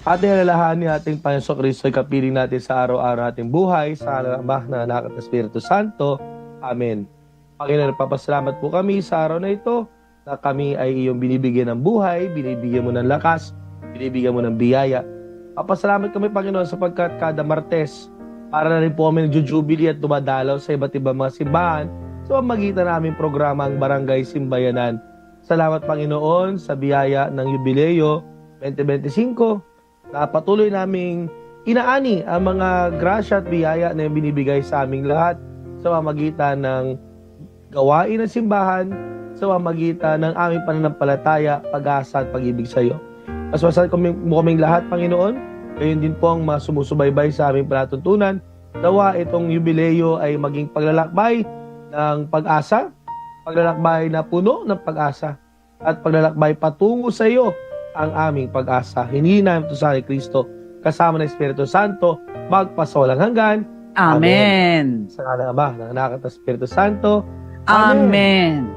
Ating alalahanin ating Panginoon Kristo ay kapiling natin sa araw-araw nating buhay, sa Ama na Anak at Espiritu Santo. Amen. Panginoon, papasalamat po kami sa araw na ito na kami ay iyong binibigyan ng buhay, binibigyan mo ng lakas, binibigyan mo ng biyaya. Papasalamat kami, Panginoon, sapagkat kada Martes, para na rin po kami nagjujubilee at dumadalaw sa iba't ibang mga simbahan sa pamamagitan naming programa ang Barangay Simbayanan. Salamat, Panginoon, sa biyaya ng Yubileo 2025 na patuloy naming inaani ang mga grasya at biyaya na binibigay sa aming lahat sa pamamagitan ng gawain ng simbahan, sa pamamagitan ng aming pananampalataya, pag-asa at pag-ibig sa iyo. Paspasan mo kaming lahat, Panginoon. Gayon din po ang mga sumusubaybay sa aming palatuntunan. Nawa itong yubileo ay maging paglalakbay ng pag-asa, paglalakbay na puno ng pag-asa, at paglalakbay patungo sa iyo ang aming pag-asa. Hinihingin namin ito sa Kristo, kasama ng Espiritu Santo, magpasawalang hanggan. Amen. Sa ngala ng Ama, ng Anak at ng Espiritu Santo. Amen.